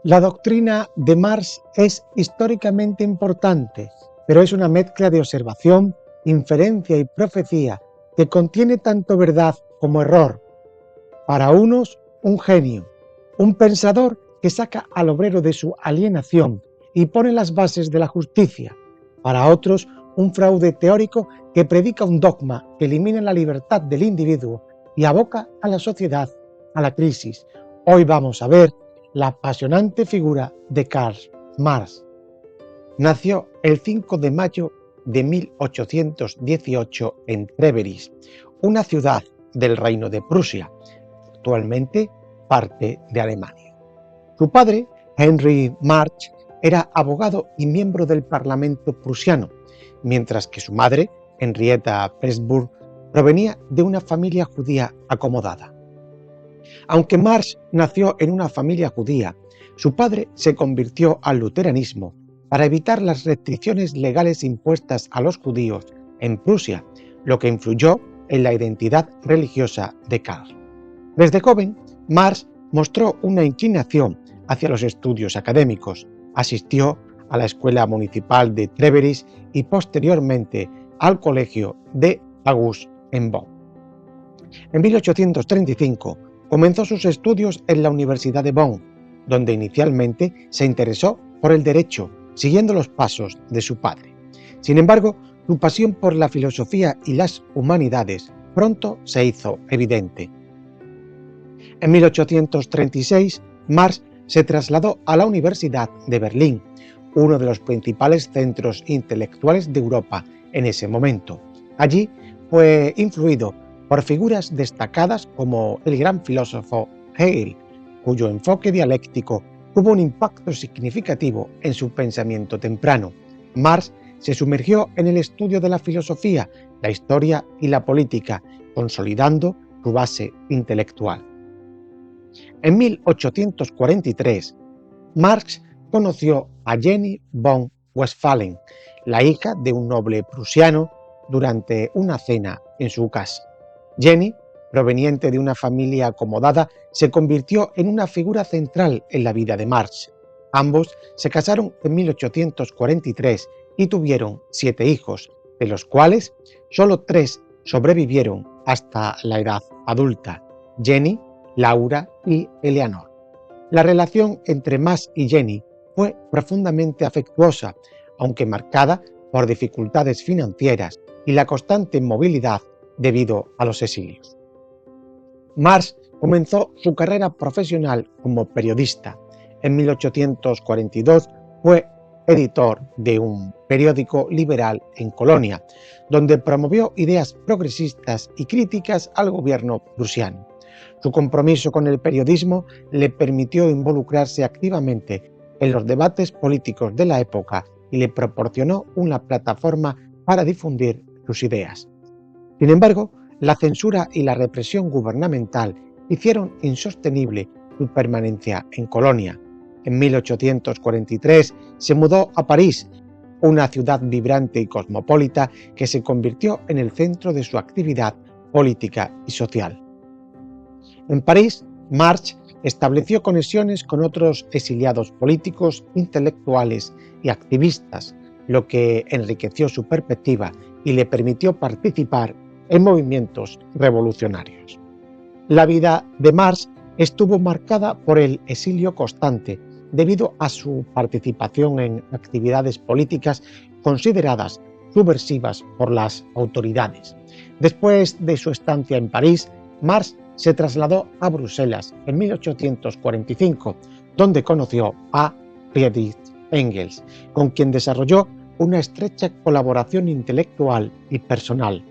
La doctrina de Marx es históricamente importante, pero es una mezcla de observación, inferencia y profecía que contiene tanto verdad como error. Para unos, un genio, un pensador que saca al obrero de su alienación y pone las bases de la justicia. Para otros, un fraude teórico que predica un dogma que elimina la libertad del individuo y aboca a la sociedad a la crisis. Hoy vamos a ver la apasionante figura de Karl Marx. Nació el 5 de mayo de 1818 en Treveris, una ciudad del Reino de Prusia, actualmente parte de Alemania. Su padre, Heinrich Marx, era abogado y miembro del Parlamento prusiano, mientras que su madre, Henrietta Pressburg, provenía de una familia judía acomodada. Aunque Marx nació en una familia judía, su padre se convirtió al luteranismo para evitar las restricciones legales impuestas a los judíos en Prusia, lo que influyó en la identidad religiosa de Karl. Desde joven, Marx mostró una inclinación hacia los estudios académicos. Asistió a la Escuela Municipal de Treveris y posteriormente al Colegio de August en Bonn. En 1835 comenzó sus estudios en la Universidad de Bonn, donde inicialmente se interesó por el derecho, siguiendo los pasos de su padre. Sin embargo, su pasión por la filosofía y las humanidades pronto se hizo evidente. En 1836, Marx se trasladó a la Universidad de Berlín, uno de los principales centros intelectuales de Europa en ese momento. Allí fue influido por figuras destacadas como el gran filósofo Hegel, cuyo enfoque dialéctico tuvo un impacto significativo en su pensamiento temprano. Marx se sumergió en el estudio de la filosofía, la historia y la política, consolidando su base intelectual. En 1843, Marx conoció a Jenny von Westphalen, la hija de un noble prusiano, durante una cena en su casa. Jenny, proveniente de una familia acomodada, se convirtió en una figura central en la vida de Marx. Ambos se casaron en 1843 y tuvieron 7 hijos, de los cuales solo 3 sobrevivieron hasta la edad adulta: Jenny, Laura y Eleanor. La relación entre Marx y Jenny fue profundamente afectuosa, aunque marcada por dificultades financieras y la constante movilidad debido a los exilios. Marx comenzó su carrera profesional como periodista. En 1842 fue editor de un periódico liberal en Colonia, donde promovió ideas progresistas y críticas al gobierno prusiano. Su compromiso con el periodismo le permitió involucrarse activamente en los debates políticos de la época y le proporcionó una plataforma para difundir sus ideas. Sin embargo, la censura y la represión gubernamental hicieron insostenible su permanencia en Colonia. En 1843 se mudó a París, una ciudad vibrante y cosmopolita que se convirtió en el centro de su actividad política y social. En París, Marx estableció conexiones con otros exiliados políticos, intelectuales y activistas, lo que enriqueció su perspectiva y le permitió participar en movimientos revolucionarios. La vida de Marx estuvo marcada por el exilio constante debido a su participación en actividades políticas consideradas subversivas por las autoridades. Después de su estancia en París, Marx se trasladó a Bruselas en 1845, donde conoció a Friedrich Engels, con quien desarrolló una estrecha colaboración intelectual y personal.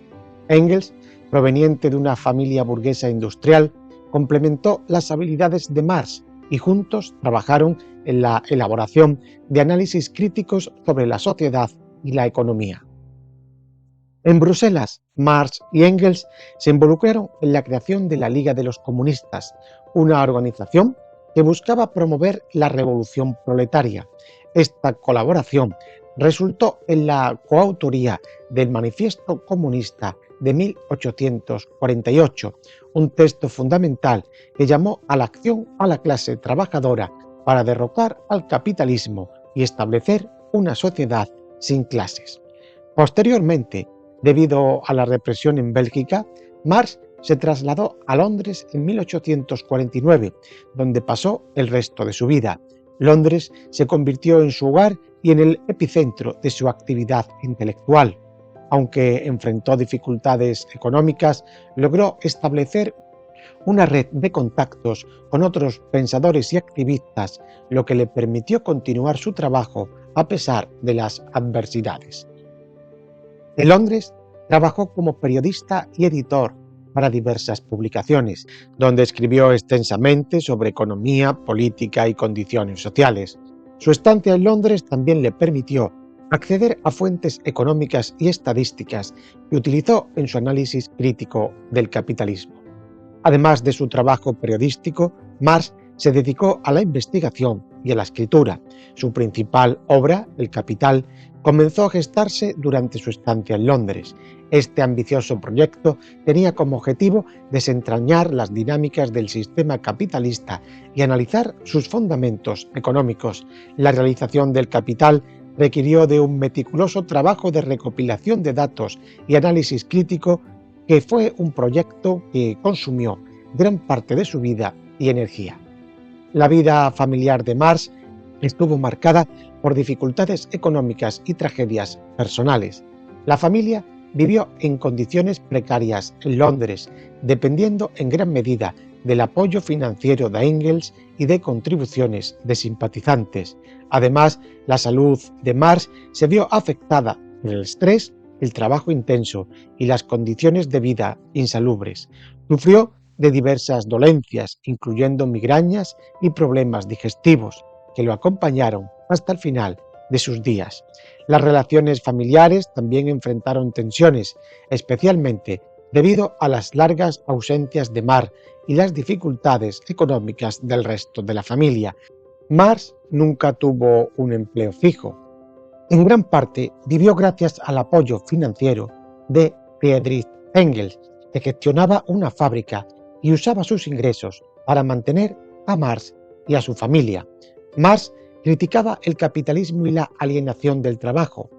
Engels, proveniente de una familia burguesa industrial, complementó las habilidades de Marx y juntos trabajaron en la elaboración de análisis críticos sobre la sociedad y la economía. En Bruselas, Marx y Engels se involucraron en la creación de la Liga de los Comunistas, una organización que buscaba promover la revolución proletaria. Esta colaboración resultó en la coautoría del Manifiesto Comunista de 1848, un texto fundamental que llamó a la acción a la clase trabajadora para derrocar al capitalismo y establecer una sociedad sin clases. Posteriormente, debido a la represión en Bélgica, Marx se trasladó a Londres en 1849, donde pasó el resto de su vida. Londres se convirtió en su hogar y en el epicentro de su actividad intelectual. Aunque enfrentó dificultades económicas, logró establecer una red de contactos con otros pensadores y activistas, lo que le permitió continuar su trabajo a pesar de las adversidades. En Londres trabajó como periodista y editor para diversas publicaciones, donde escribió extensamente sobre economía, política y condiciones sociales. Su estancia en Londres también le permitió acceder a fuentes económicas y estadísticas que utilizó en su análisis crítico del capitalismo. Además de su trabajo periodístico, Marx se dedicó a la investigación y a la escritura. Su principal obra, El Capital, comenzó a gestarse durante su estancia en Londres. Este ambicioso proyecto tenía como objetivo desentrañar las dinámicas del sistema capitalista y analizar sus fundamentos económicos. La realización del Capital requirió de un meticuloso trabajo de recopilación de datos y análisis crítico, que fue un proyecto que consumió gran parte de su vida y energía. La vida familiar de Marx estuvo marcada por dificultades económicas y tragedias personales. La familia vivió en condiciones precarias en Londres, dependiendo en gran medida del apoyo financiero de Engels y de contribuciones de simpatizantes. Además, la salud de Marx se vio afectada por el estrés, el trabajo intenso y las condiciones de vida insalubres. Sufrió de diversas dolencias, incluyendo migrañas y problemas digestivos, que lo acompañaron hasta el final de sus días. Las relaciones familiares también enfrentaron tensiones, especialmente debido a las largas ausencias de Marx y las dificultades económicas del resto de la familia. Marx nunca tuvo un empleo fijo. En gran parte vivió gracias al apoyo financiero de Friedrich Engels, que gestionaba una fábrica y usaba sus ingresos para mantener a Marx y a su familia. Marx criticaba el capitalismo y la alienación del trabajo.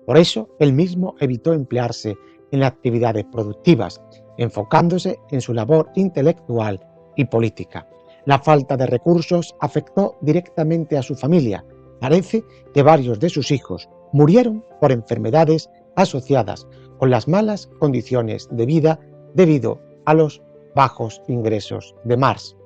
Por eso, él mismo evitó emplearse en actividades productivas, enfocándose en su labor intelectual y política. La falta de recursos afectó directamente a su familia. Parece que varios de sus hijos murieron por enfermedades asociadas con las malas condiciones de vida debido a los bajos ingresos de Marx.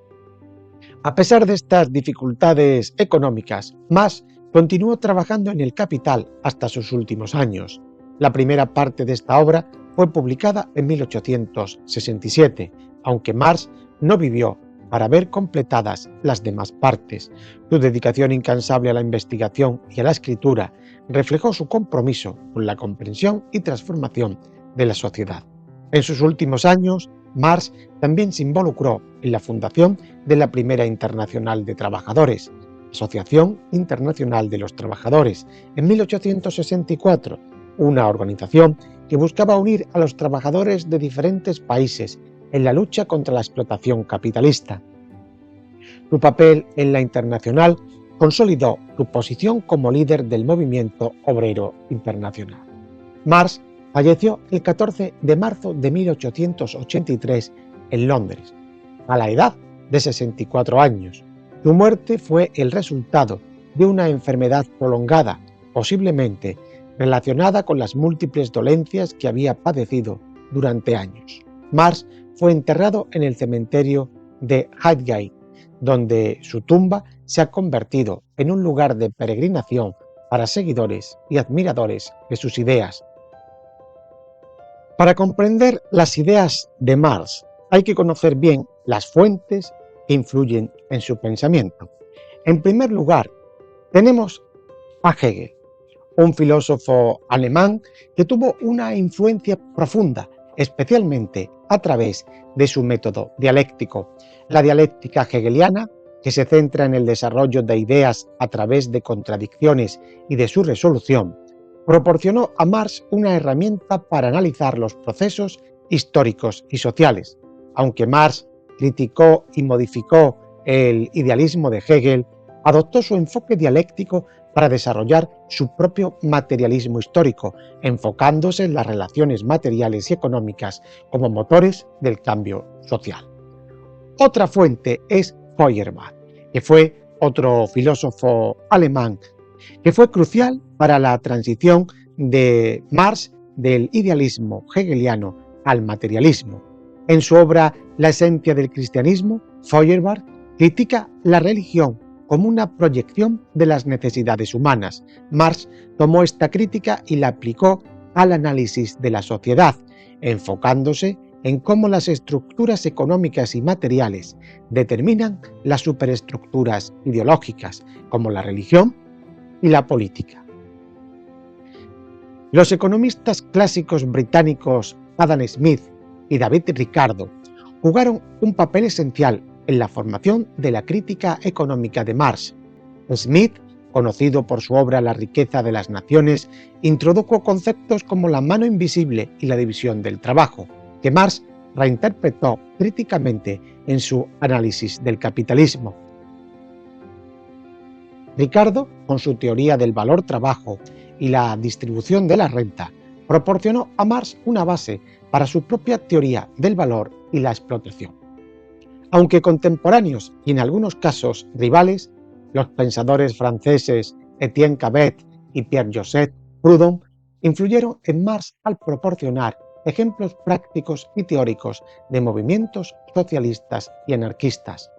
A pesar de estas dificultades económicas, Marx continuó trabajando en El Capital hasta sus últimos años. La primera parte de esta obra fue publicada en 1867, aunque Marx no vivió para ver completadas las demás partes. Su dedicación incansable a la investigación y a la escritura reflejó su compromiso con la comprensión y transformación de la sociedad. En sus últimos años, Marx también se involucró en la fundación de la Primera Internacional de Trabajadores, Asociación Internacional de los Trabajadores, en 1864, una organización que buscaba unir a los trabajadores de diferentes países en la lucha contra la explotación capitalista. Su papel en la Internacional consolidó su posición como líder del movimiento obrero internacional. Marx falleció el 14 de marzo de 1883 en Londres, a la edad de 64 años. Su muerte fue el resultado de una enfermedad prolongada, posiblemente relacionada con las múltiples dolencias que había padecido durante años. Marx fue enterrado en el cementerio de Highgate, donde su tumba se ha convertido en un lugar de peregrinación para seguidores y admiradores de sus ideas. Para comprender las ideas de Marx hay que conocer bien las fuentes que influyen en su pensamiento. En primer lugar, tenemos a Hegel, un filósofo alemán que tuvo una influencia profunda, especialmente a través de su método dialéctico. La dialéctica hegeliana, que se centra en el desarrollo de ideas a través de contradicciones y de su resolución, proporcionó a Marx una herramienta para analizar los procesos históricos y sociales. Aunque Marx criticó y modificó el idealismo de Hegel, adoptó su enfoque dialéctico para desarrollar su propio materialismo histórico, enfocándose en las relaciones materiales y económicas como motores del cambio social. Otra fuente es Feuerbach, que fue otro filósofo alemán, que fue crucial para la transición de Marx del idealismo hegeliano al materialismo. En su obra La esencia del cristianismo, Feuerbach critica la religión como una proyección de las necesidades humanas. Marx tomó esta crítica y la aplicó al análisis de la sociedad, enfocándose en cómo las estructuras económicas y materiales determinan las superestructuras ideológicas, como la religión y la política. Los economistas clásicos británicos Adam Smith y David Ricardo jugaron un papel esencial en la formación de la crítica económica de Marx. Smith, conocido por su obra La riqueza de las naciones, introdujo conceptos como la mano invisible y la división del trabajo, que Marx reinterpretó críticamente en su análisis del capitalismo. Ricardo, con su teoría del valor-trabajo y la distribución de la renta, proporcionó a Marx una base para su propia teoría del valor y la explotación. Aunque contemporáneos y en algunos casos rivales, los pensadores franceses Etienne Cabet y Pierre-Joseph Proudhon influyeron en Marx al proporcionar ejemplos prácticos y teóricos de movimientos socialistas y anarquistas.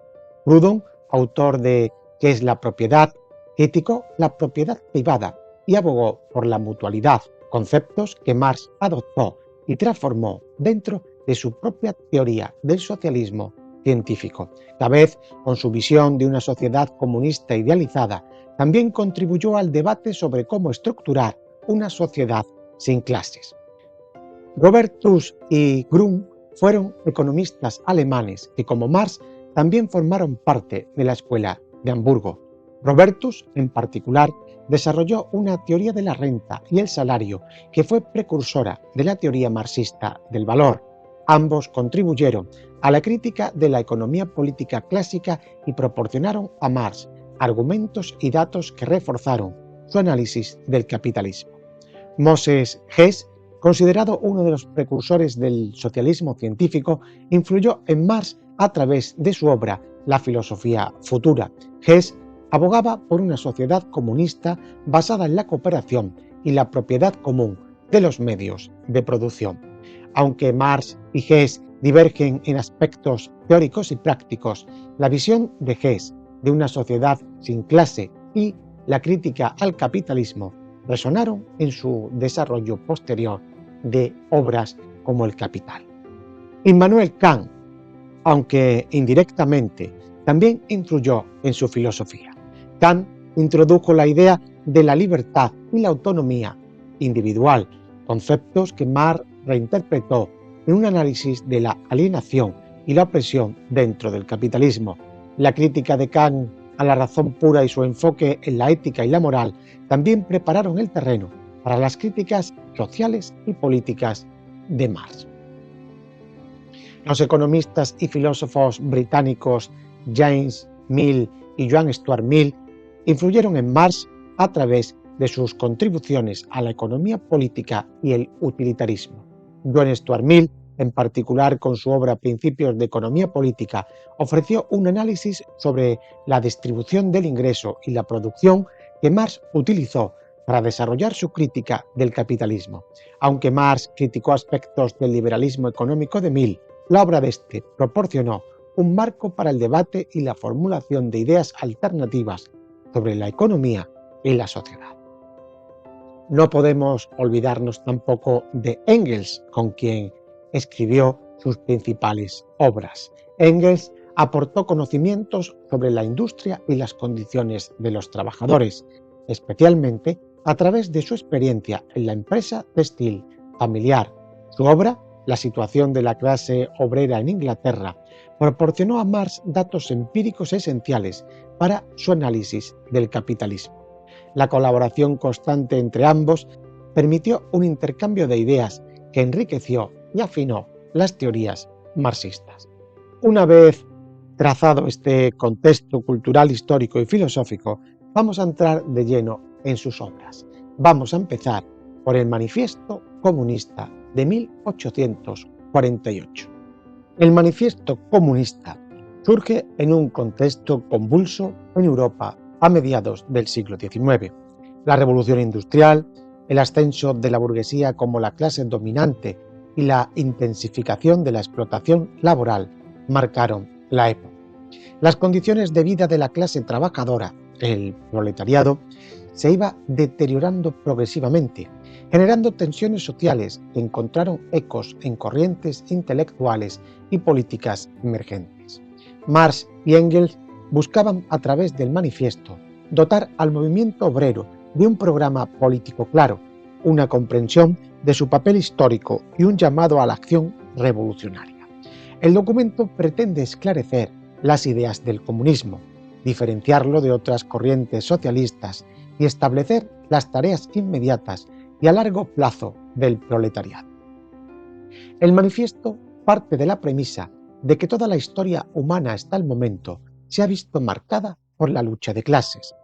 Proudhon, autor de ¿Qué es la propiedad?, criticó la propiedad privada y abogó por la mutualidad, conceptos que Marx adoptó y transformó dentro de su propia teoría del socialismo científico. Cabet, con su visión de una sociedad comunista idealizada, también contribuyó al debate sobre cómo estructurar una sociedad sin clases. Robertus y Grun fueron economistas alemanes que, como Marx, también formaron parte de la Escuela de Hamburgo. Robertus, en particular, desarrolló una teoría de la renta y el salario que fue precursora de la teoría marxista del valor. Ambos contribuyeron a la crítica de la economía política clásica y proporcionaron a Marx argumentos y datos que reforzaron su análisis del capitalismo. Moses Hess, considerado uno de los precursores del socialismo científico, influyó en Marx a través de su obra La filosofía futura. Hess abogaba por una sociedad comunista basada en la cooperación y la propiedad común de los medios de producción. Aunque Marx y Hess divergen en aspectos teóricos y prácticos, la visión de Hess de una sociedad sin clase y la crítica al capitalismo resonaron en su desarrollo posterior de obras como El Capital. Immanuel Kant, aunque indirectamente, también influyó en su filosofía. Kant introdujo la idea de la libertad y la autonomía individual, conceptos que Marx reinterpretó en un análisis de la alienación y la opresión dentro del capitalismo. La crítica de Kant a la razón pura y su enfoque en la ética y la moral también prepararon el terreno para las críticas sociales y políticas de Marx. Los economistas y filósofos británicos James Mill y John Stuart Mill influyeron en Marx a través de sus contribuciones a la economía política y el utilitarismo. John Stuart Mill, en particular con su obra Principios de Economía Política, ofreció un análisis sobre la distribución del ingreso y la producción que Marx utilizó para desarrollar su crítica del capitalismo. Aunque Marx criticó aspectos del liberalismo económico de Mill, la obra de este proporcionó un marco para el debate y la formulación de ideas alternativas sobre la economía y la sociedad. No podemos olvidarnos tampoco de Engels, con quien escribió sus principales obras. Engels aportó conocimientos sobre la industria y las condiciones de los trabajadores, especialmente a través de su experiencia en la empresa textil familiar. Su obra, La situación de la clase obrera en Inglaterra, proporcionó a Marx datos empíricos esenciales para su análisis del capitalismo. La colaboración constante entre ambos permitió un intercambio de ideas que enriqueció y afinó las teorías marxistas. Una vez Trazado este contexto cultural, histórico y filosófico, vamos a entrar de lleno en sus obras. Vamos a empezar por el Manifiesto Comunista de 1848. El Manifiesto Comunista surge en un contexto convulso en Europa a mediados del siglo XIX. La revolución industrial, el ascenso de la burguesía como la clase dominante y la intensificación de la explotación laboral marcaron la época. Las condiciones de vida de la clase trabajadora, el proletariado, se iba deteriorando progresivamente, generando tensiones sociales que encontraron ecos en corrientes intelectuales y políticas emergentes. Marx y Engels buscaban a través del manifiesto dotar al movimiento obrero de un programa político claro, una comprensión de su papel histórico y un llamado a la acción revolucionaria. El documento pretende esclarecer las ideas del comunismo, diferenciarlo de otras corrientes socialistas y establecer las tareas inmediatas y a largo plazo del proletariado. El manifiesto parte de la premisa de que toda la historia humana hasta el momento se ha visto marcada por la lucha de clases.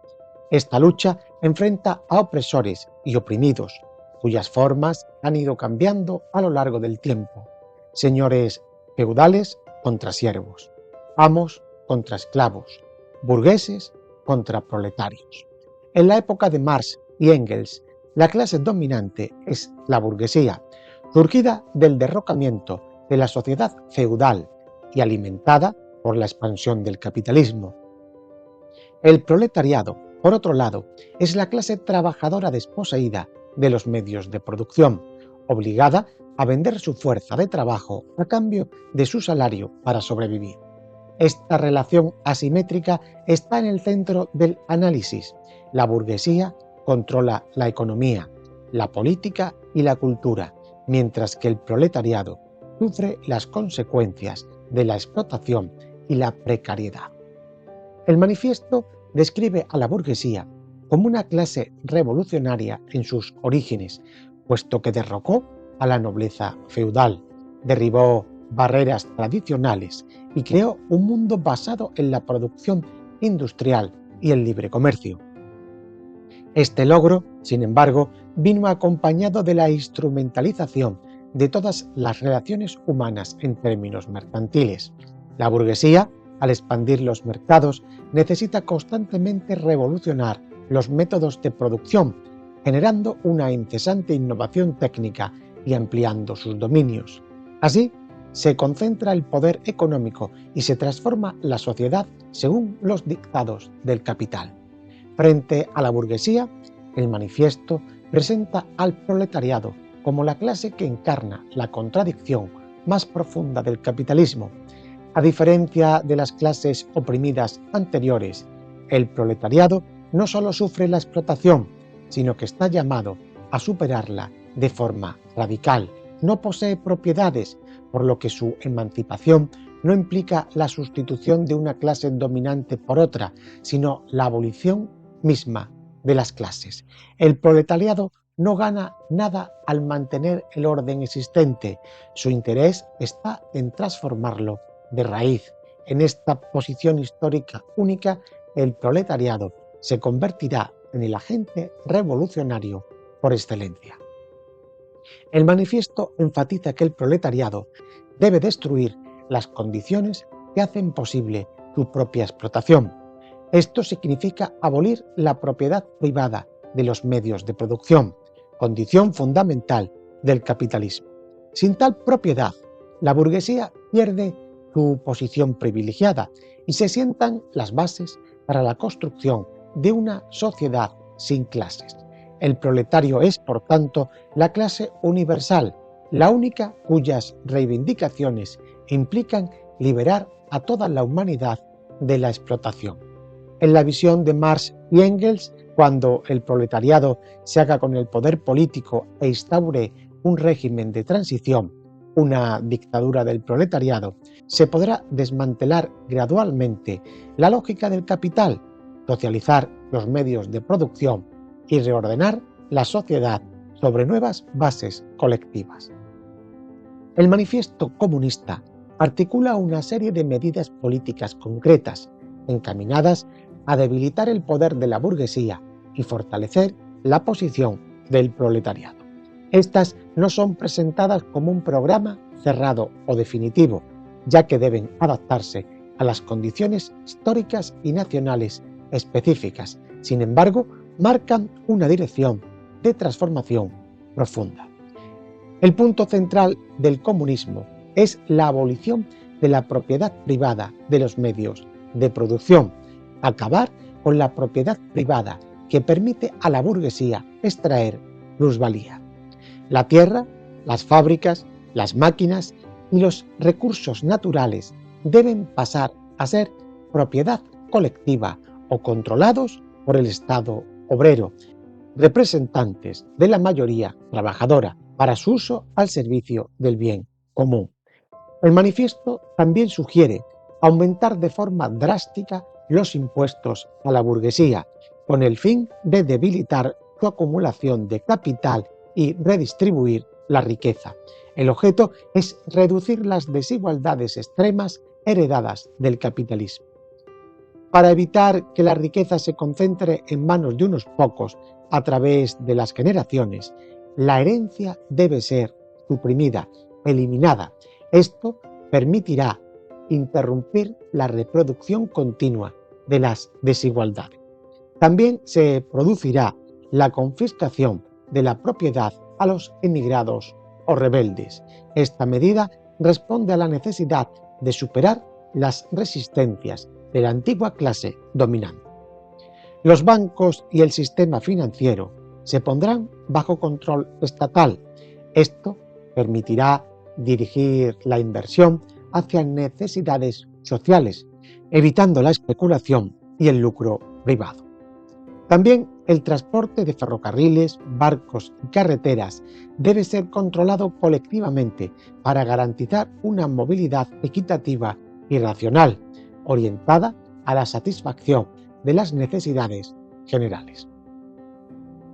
Esta lucha enfrenta a opresores y oprimidos, cuyas formas han ido cambiando a lo largo del tiempo. Señores feudales contra siervos, amos contra esclavos, burgueses contra proletarios. En la época de Marx y Engels, la clase dominante es la burguesía, surgida del derrocamiento de la sociedad feudal y alimentada por la expansión del capitalismo. El proletariado, por otro lado, es la clase trabajadora desposeída de los medios de producción, obligada a vender su fuerza de trabajo a cambio de su salario para sobrevivir. Esta relación asimétrica está en el centro del análisis. La burguesía controla la economía, la política y la cultura, mientras que el proletariado sufre las consecuencias de la explotación y la precariedad. El manifiesto describe a la burguesía como una clase revolucionaria en sus orígenes, puesto que derrocó a la nobleza feudal, derribó barreras tradicionales y creó un mundo basado en la producción industrial y el libre comercio. Este logro, sin embargo, vino acompañado de la instrumentalización de todas las relaciones humanas en términos mercantiles. La burguesía, al expandir los mercados, necesita constantemente revolucionar los métodos de producción, generando una incesante innovación técnica y ampliando sus dominios. Así, se concentra el poder económico y se transforma la sociedad según los dictados del capital. Frente a la burguesía, el manifiesto presenta al proletariado como la clase que encarna la contradicción más profunda del capitalismo. A diferencia de las clases oprimidas anteriores, el proletariado no solo sufre la explotación, sino que está llamado a superarla de forma radical. No posee propiedades, por lo que su emancipación no implica la sustitución de una clase dominante por otra, sino la abolición misma de las clases. El proletariado no gana nada al mantener el orden existente. Su interés está en transformarlo de raíz. En esta posición histórica única, el proletariado se convertirá en el agente revolucionario por excelencia. El manifiesto enfatiza que el proletariado debe destruir las condiciones que hacen posible su propia explotación. Esto significa abolir la propiedad privada de los medios de producción, condición fundamental del capitalismo. Sin tal propiedad, la burguesía pierde su posición privilegiada y se sientan las bases para la construcción de una sociedad sin clases. El proletario es, por tanto, la clase universal, la única cuyas reivindicaciones implican liberar a toda la humanidad de la explotación. En la visión de Marx y Engels, cuando el proletariado se haga con el poder político e instaure un régimen de transición, una dictadura del proletariado, se podrá desmantelar gradualmente la lógica del capital, socializar los medios de producción y reordenar la sociedad sobre nuevas bases colectivas. El manifiesto comunista articula una serie de medidas políticas concretas encaminadas a debilitar el poder de la burguesía y fortalecer la posición del proletariado. Estas no son presentadas como un programa cerrado o definitivo, ya que deben adaptarse a las condiciones históricas y nacionales específicas. Sin embargo, marcan una dirección de transformación profunda. El punto central del comunismo es la abolición de la propiedad privada de los medios de producción, acabar con la propiedad privada que permite a la burguesía extraer plusvalía. La tierra, las fábricas, las máquinas y los recursos naturales deben pasar a ser propiedad colectiva o controlados por el Estado obrero, representantes de la mayoría trabajadora, para su uso al servicio del bien común. El manifiesto también sugiere aumentar de forma drástica los impuestos a la burguesía, con el fin de debilitar su acumulación de capital y redistribuir la riqueza. El objeto es reducir las desigualdades extremas heredadas del capitalismo. Para evitar que la riqueza se concentre en manos de unos pocos a través de las generaciones, la herencia debe ser suprimida, eliminada. Esto permitirá interrumpir la reproducción continua de las desigualdades. También se producirá la confiscación de la propiedad a los emigrados o rebeldes. Esta medida responde a la necesidad de superar las resistencias de la antigua clase dominante. Los bancos y el sistema financiero se pondrán bajo control estatal. Esto permitirá dirigir la inversión hacia necesidades sociales, evitando la especulación y el lucro privado. También el transporte de ferrocarriles, barcos y carreteras debe ser controlado colectivamente para garantizar una movilidad equitativa y racional, orientada a la satisfacción de las necesidades generales.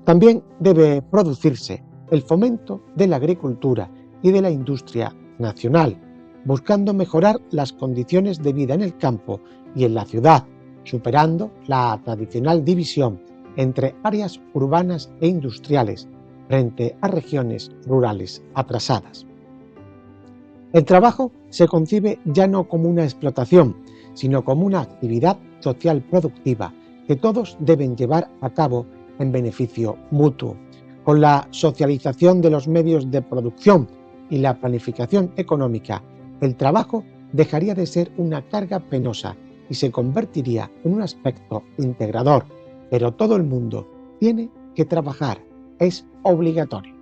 También debe producirse el fomento de la agricultura y de la industria nacional, buscando mejorar las condiciones de vida en el campo y en la ciudad, superando la tradicional división entre áreas urbanas e industriales frente a regiones rurales atrasadas. El trabajo se concibe ya no como una explotación, sino como una actividad social productiva que todos deben llevar a cabo en beneficio mutuo. Con la socialización de los medios de producción y la planificación económica, el trabajo dejaría de ser una carga penosa y se convertiría en un aspecto integrador. Pero todo el mundo tiene que trabajar, es obligatorio.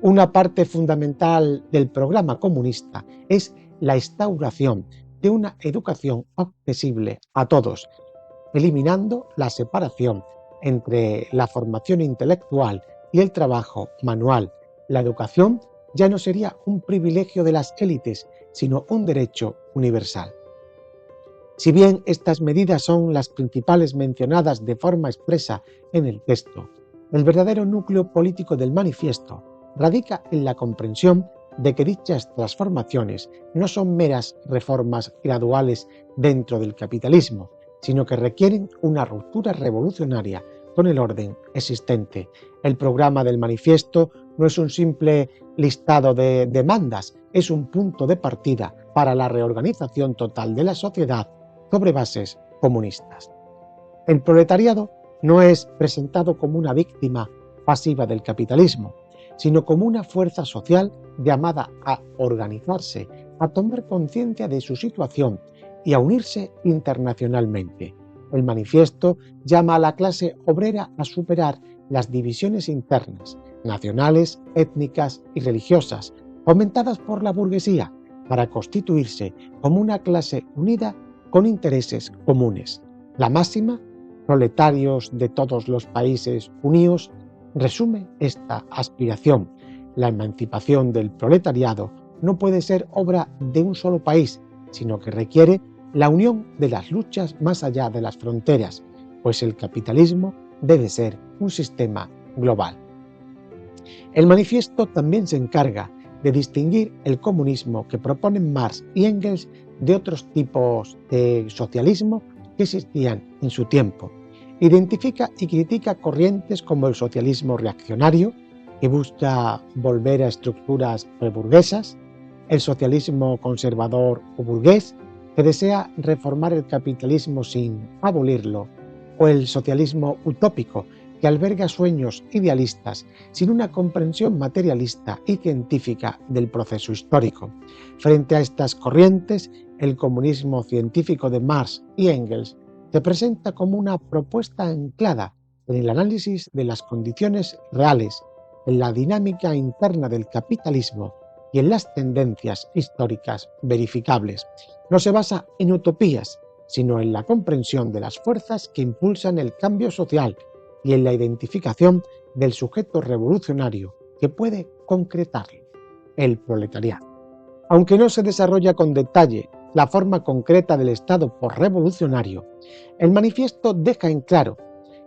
Una parte fundamental del programa comunista es la instauración de una educación accesible a todos, eliminando la separación entre la formación intelectual y el trabajo manual. La educación ya no sería un privilegio de las élites, sino un derecho universal. Si bien estas medidas son las principales mencionadas de forma expresa en el texto, el verdadero núcleo político del manifiesto radica en la comprensión de que dichas transformaciones no son meras reformas graduales dentro del capitalismo, sino que requieren una ruptura revolucionaria con el orden existente. El programa del manifiesto no es un simple listado de demandas, es un punto de partida para la reorganización total de la sociedad sobre bases comunistas. El proletariado no es presentado como una víctima pasiva del capitalismo, sino como una fuerza social llamada a organizarse, a tomar conciencia de su situación y a unirse internacionalmente. El manifiesto llama a la clase obrera a superar las divisiones internas, nacionales, étnicas y religiosas, fomentadas por la burguesía, para constituirse como una clase unida con intereses comunes. La máxima, proletarios de todos los países unidos, resume esta aspiración. La emancipación del proletariado no puede ser obra de un solo país, sino que requiere la unión de las luchas más allá de las fronteras, pues el capitalismo debe ser un sistema global. El manifiesto también se encarga de distinguir el comunismo que proponen Marx y Engels de otros tipos de socialismo que existían en su tiempo. Identifica y critica corrientes como el socialismo reaccionario, que busca volver a estructuras preburguesas, el socialismo conservador o burgués, que desea reformar el capitalismo sin abolirlo, o el socialismo utópico, que alberga sueños idealistas sin una comprensión materialista y científica del proceso histórico. Frente a estas corrientes, el comunismo científico de Marx y Engels se presenta como una propuesta anclada en el análisis de las condiciones reales, en la dinámica interna del capitalismo y en las tendencias históricas verificables. No se basa en utopías, sino en la comprensión de las fuerzas que impulsan el cambio social y en la identificación del sujeto revolucionario que puede concretarlo, el proletariado. Aunque no se desarrolla con detalle la forma concreta del Estado posrevolucionario, el manifiesto deja en claro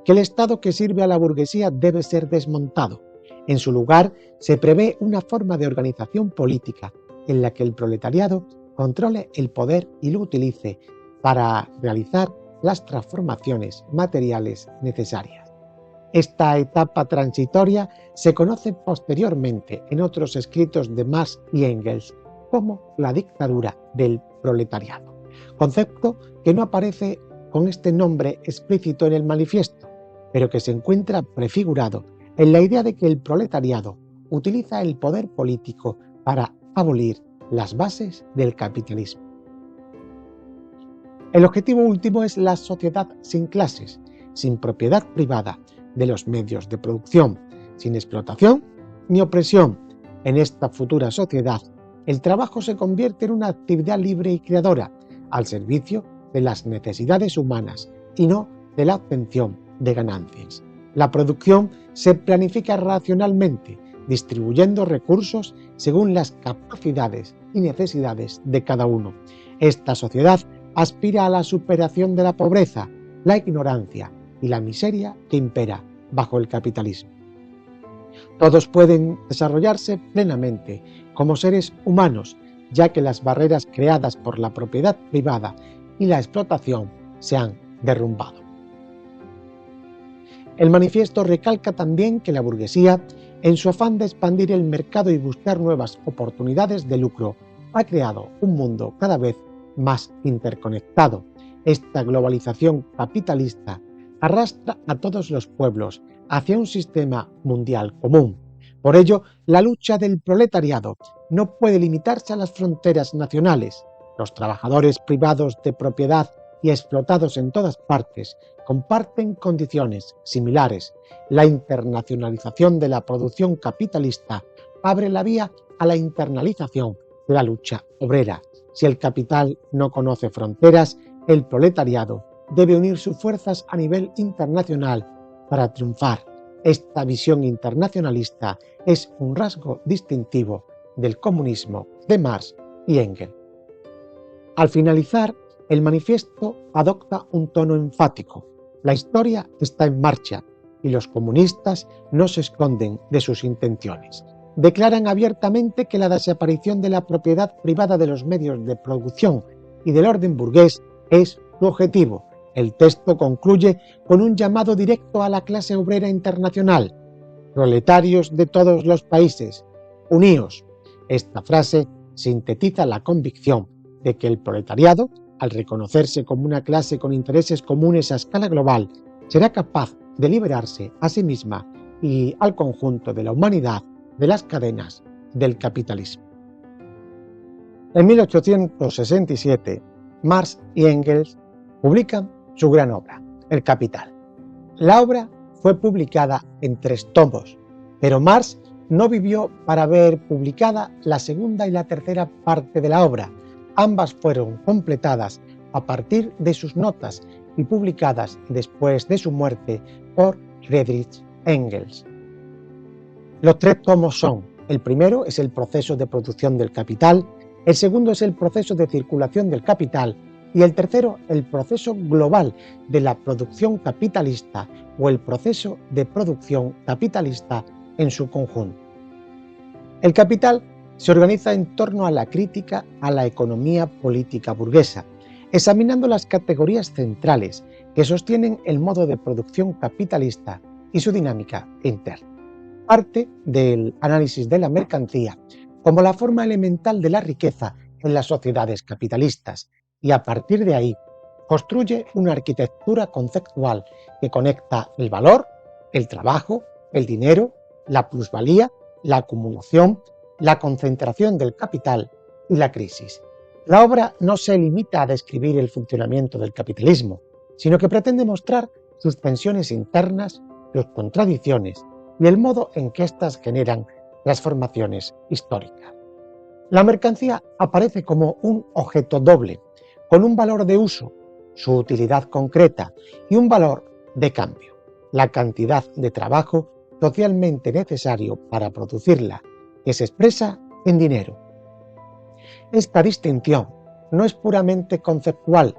que el Estado que sirve a la burguesía debe ser desmontado. En su lugar, se prevé una forma de organización política en la que el proletariado controle el poder y lo utilice para realizar las transformaciones materiales necesarias. Esta etapa transitoria se conoce posteriormente en otros escritos de Marx y Engels como la dictadura del proletariado, concepto que no aparece con este nombre explícito en el manifiesto, pero que se encuentra prefigurado en la idea de que el proletariado utiliza el poder político para abolir las bases del capitalismo. El objetivo último es la sociedad sin clases, sin propiedad privada de los medios de producción, sin explotación ni opresión. En esta futura sociedad, el trabajo se convierte en una actividad libre y creadora, al servicio de las necesidades humanas y no de la obtención de ganancias. La producción se planifica racionalmente, distribuyendo recursos según las capacidades y necesidades de cada uno. Esta sociedad aspira a la superación de la pobreza, la ignorancia y la miseria que impera bajo el capitalismo. Todos pueden desarrollarse plenamente como seres humanos, ya que las barreras creadas por la propiedad privada y la explotación se han derrumbado. El manifiesto recalca también que la burguesía, en su afán de expandir el mercado y buscar nuevas oportunidades de lucro, ha creado un mundo cada vez más interconectado. Esta globalización capitalista arrastra a todos los pueblos hacia un sistema mundial común. Por ello, la lucha del proletariado no puede limitarse a las fronteras nacionales. Los trabajadores privados de propiedad y explotados en todas partes comparten condiciones similares. La internacionalización de la producción capitalista abre la vía a la internalización de la lucha obrera. Si el capital no conoce fronteras, el proletariado debe unir sus fuerzas a nivel internacional para triunfar. Esta visión internacionalista es un rasgo distintivo del comunismo de Marx y Engels. Al finalizar, el manifiesto adopta un tono enfático. La historia está en marcha y los comunistas no se esconden de sus intenciones. Declaran abiertamente que la desaparición de la propiedad privada de los medios de producción y del orden burgués es su objetivo. El texto concluye con un llamado directo a la clase obrera internacional. Proletarios de todos los países, uníos. Esta frase sintetiza la convicción de que el proletariado, al reconocerse como una clase con intereses comunes a escala global, será capaz de liberarse a sí misma y al conjunto de la humanidad de las cadenas del capitalismo. En 1867, Marx y Engels publican su gran obra, El Capital. La obra fue publicada en 3 tomos, pero Marx no vivió para ver publicada la segunda y la tercera parte de la obra. Ambas fueron completadas a partir de sus notas y publicadas después de su muerte por Friedrich Engels. Los 3 tomos son: el primero es el proceso de producción del capital, el segundo es el proceso de circulación del capital y el tercero el proceso global de la producción capitalista o el proceso de producción capitalista en su conjunto. El Capital se organiza en torno a la crítica a la economía política burguesa, examinando las categorías centrales que sostienen el modo de producción capitalista y su dinámica interna. Parte del análisis de la mercancía como la forma elemental de la riqueza en las sociedades capitalistas y a partir de ahí construye una arquitectura conceptual que conecta el valor, el trabajo, el dinero, la plusvalía, la acumulación, la concentración del capital y la crisis. La obra no se limita a describir el funcionamiento del capitalismo, sino que pretende mostrar sus tensiones internas, sus contradicciones y el modo en que éstas generan transformaciones históricas. La mercancía aparece como un objeto doble, con un valor de uso, su utilidad concreta, y un valor de cambio, la cantidad de trabajo socialmente necesario para producirla, que se expresa en dinero. Esta distinción no es puramente conceptual,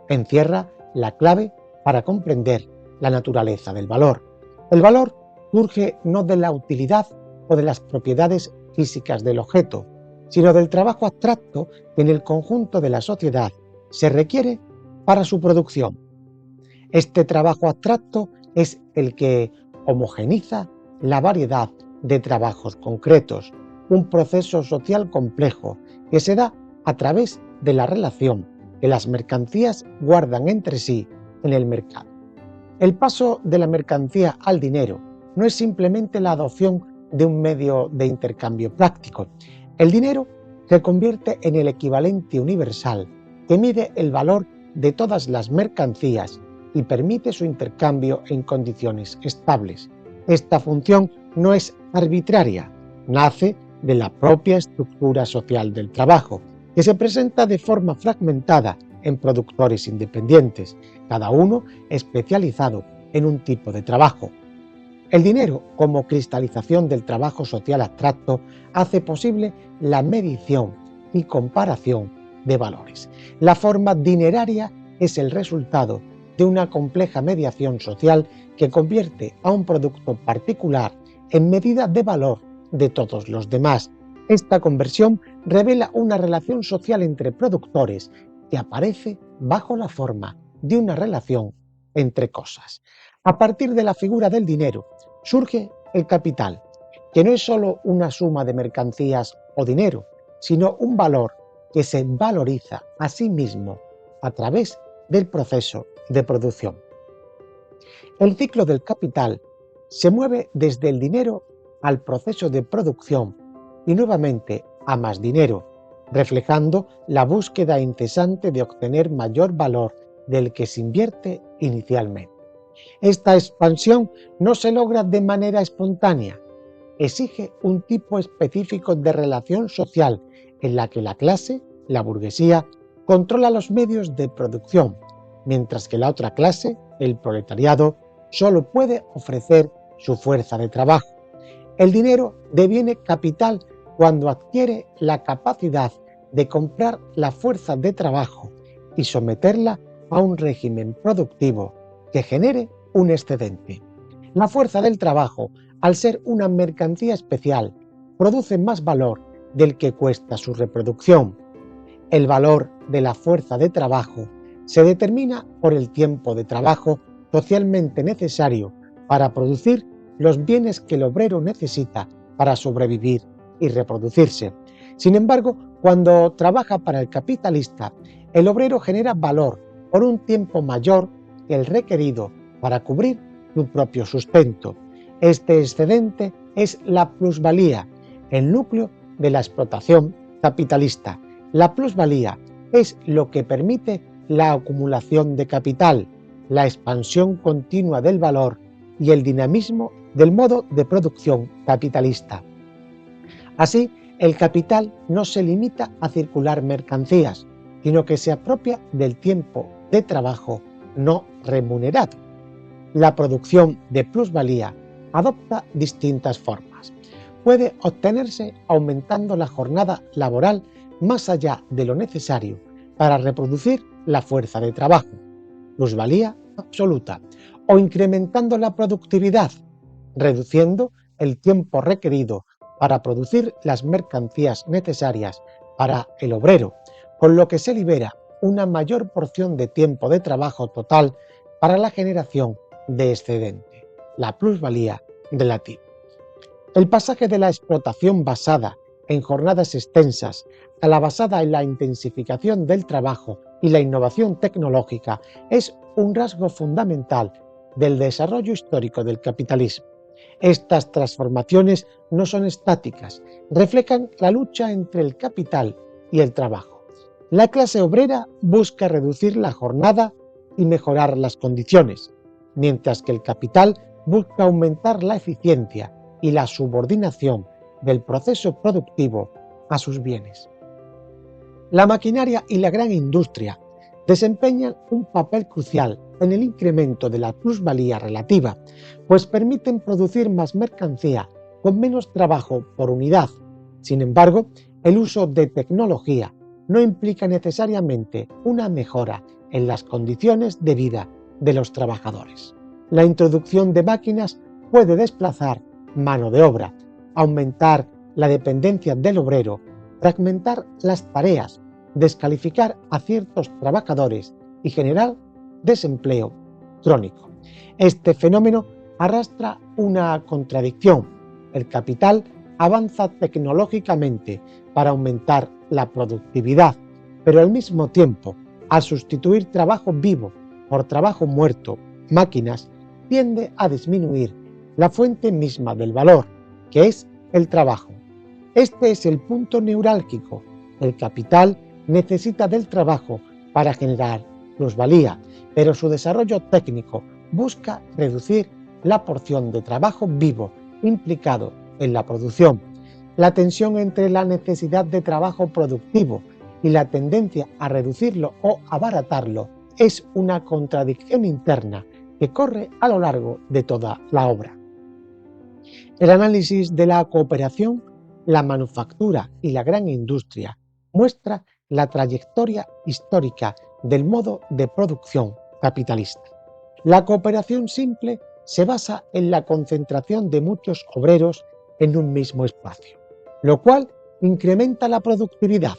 encierra la clave para comprender la naturaleza del valor. El valor surge no de la utilidad o de las propiedades físicas del objeto, sino del trabajo abstracto que en el conjunto de la sociedad se requiere para su producción. Este trabajo abstracto es el que homogeniza la variedad de trabajos concretos, un proceso social complejo que se da a través de la relación que las mercancías guardan entre sí en el mercado. El paso de la mercancía al dinero no es simplemente la adopción de un medio de intercambio práctico. El dinero se convierte en el equivalente universal que mide el valor de todas las mercancías y permite su intercambio en condiciones estables. Esta función no es arbitraria, nace de la propia estructura social del trabajo, que se presenta de forma fragmentada en productores independientes, cada uno especializado en un tipo de trabajo. El dinero, como cristalización del trabajo social abstracto, hace posible la medición y comparación de valores. La forma dineraria es el resultado de una compleja mediación social que convierte a un producto particular en medida de valor de todos los demás. Esta conversión revela una relación social entre productores que aparece bajo la forma de una relación entre cosas. A partir de la figura del dinero surge el capital, que no es solo una suma de mercancías o dinero, sino un valor que se valoriza a sí mismo a través del proceso de producción. El ciclo del capital se mueve desde el dinero al proceso de producción y nuevamente a más dinero, reflejando la búsqueda incesante de obtener mayor valor del que se invierte inicialmente. Esta expansión no se logra de manera espontánea, exige un tipo específico de relación social en la que la clase, la burguesía, controla los medios de producción, mientras que la otra clase, el proletariado, solo puede ofrecer su fuerza de trabajo. El dinero deviene capital cuando adquiere la capacidad de comprar la fuerza de trabajo y someterla a un régimen productivo que genere un excedente. La fuerza del trabajo, al ser una mercancía especial, produce más valor del que cuesta su reproducción. El valor de la fuerza de trabajo se determina por el tiempo de trabajo socialmente necesario para producir los bienes que el obrero necesita para sobrevivir y reproducirse. Sin embargo, cuando trabaja para el capitalista, el obrero genera valor por un tiempo mayor que el requerido para cubrir su propio sustento. Este excedente es la plusvalía, el núcleo de la explotación capitalista. La plusvalía es lo que permite la acumulación de capital, la expansión continua del valor y el dinamismo del modo de producción capitalista. Así, el capital no se limita a circular mercancías, sino que se apropia del tiempo de trabajo no remunerado. La producción de plusvalía adopta distintas formas. Puede obtenerse aumentando la jornada laboral más allá de lo necesario para reproducir la fuerza de trabajo, plusvalía absoluta, o incrementando la productividad, reduciendo el tiempo requerido para producir las mercancías necesarias para el obrero, con lo que se libera una mayor porción de tiempo de trabajo total para la generación de excedente, la plusvalía relativa. El pasaje de la explotación basada en jornadas extensas a la basada en la intensificación del trabajo y la innovación tecnológica es un rasgo fundamental del desarrollo histórico del capitalismo. Estas transformaciones no son estáticas, reflejan la lucha entre el capital y el trabajo. La clase obrera busca reducir la jornada y mejorar las condiciones, mientras que el capital busca aumentar la eficiencia y la subordinación del proceso productivo a sus bienes. La maquinaria y la gran industria desempeñan un papel crucial en el incremento de la plusvalía relativa, pues permiten producir más mercancía con menos trabajo por unidad. Sin embargo, el uso de tecnología no implica necesariamente una mejora en las condiciones de vida de los trabajadores. La introducción de máquinas puede desplazar mano de obra, aumentar la dependencia del obrero, fragmentar las tareas, descalificar a ciertos trabajadores y generar desempleo crónico. Este fenómeno arrastra una contradicción. El capital avanza tecnológicamente para aumentar la productividad, pero al mismo tiempo, al sustituir trabajo vivo por trabajo muerto, máquinas, tiende a disminuir la fuente misma del valor, que es el trabajo. Este es el punto neurálgico. El capital necesita del trabajo para generar plusvalía, pero su desarrollo técnico busca reducir la porción de trabajo vivo implicado en la producción. La tensión entre la necesidad de trabajo productivo y la tendencia a reducirlo o abaratarlo es una contradicción interna que corre a lo largo de toda la obra. El análisis de la cooperación, la manufactura y la gran industria muestra la trayectoria histórica del modo de producción capitalista. La cooperación simple se basa en la concentración de muchos obreros en un mismo espacio, lo cual incrementa la productividad.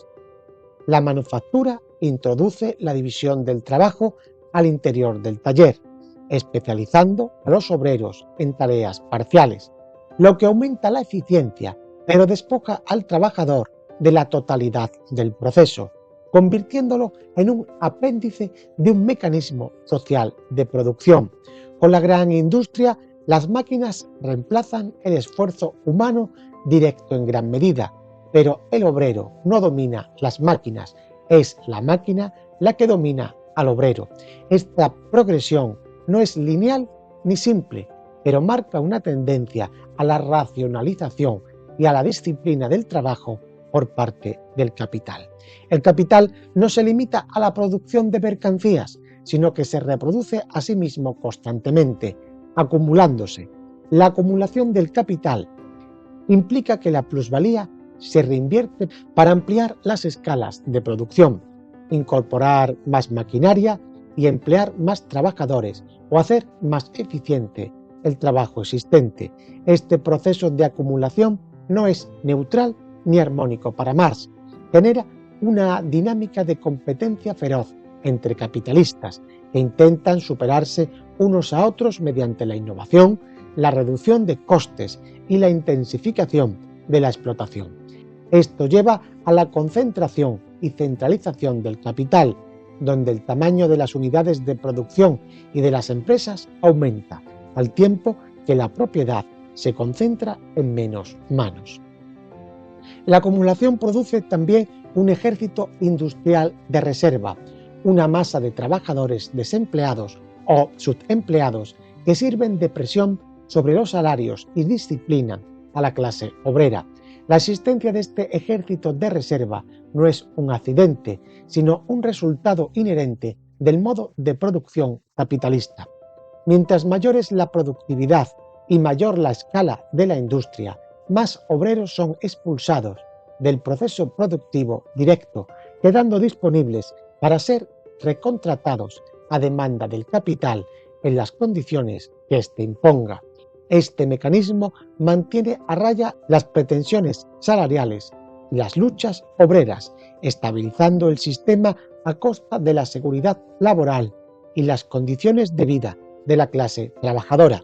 La manufactura introduce la división del trabajo al interior del taller, especializando a los obreros en tareas parciales, lo que aumenta la eficiencia, pero despoja al trabajador de la totalidad del proceso, convirtiéndolo en un apéndice de un mecanismo social de producción. Con la gran industria, las máquinas reemplazan el esfuerzo humano directo en gran medida, pero el obrero no domina las máquinas, es la máquina la que domina al obrero. Esta progresión no es lineal ni simple, pero marca una tendencia a la racionalización y a la disciplina del trabajo por parte del capital. El capital no se limita a la producción de mercancías, sino que se reproduce a sí mismo constantemente, acumulándose. La acumulación del capital implica que la plusvalía se reinvierte para ampliar las escalas de producción, incorporar más maquinaria y emplear más trabajadores o hacer más eficiente el trabajo existente. Este proceso de acumulación no es neutral ni armónico para Marx. Genera una dinámica de competencia feroz entre capitalistas que intentan superarse unos a otros mediante la innovación, la reducción de costes y la intensificación de la explotación. Esto lleva a la concentración y centralización del capital, donde el tamaño de las unidades de producción y de las empresas aumenta, al tiempo que la propiedad se concentra en menos manos. La acumulación produce también un ejército industrial de reserva, una masa de trabajadores desempleados o subempleados que sirven de presión sobre los salarios y disciplinan a la clase obrera. La existencia de este ejército de reserva no es un accidente, sino un resultado inherente del modo de producción capitalista. Mientras mayor es la productividad y mayor la escala de la industria, más obreros son expulsados del proceso productivo directo, quedando disponibles para ser recontratados a demanda del capital en las condiciones que éste imponga. Este mecanismo mantiene a raya las pretensiones salariales y las luchas obreras, estabilizando el sistema a costa de la seguridad laboral y las condiciones de vida de la clase trabajadora.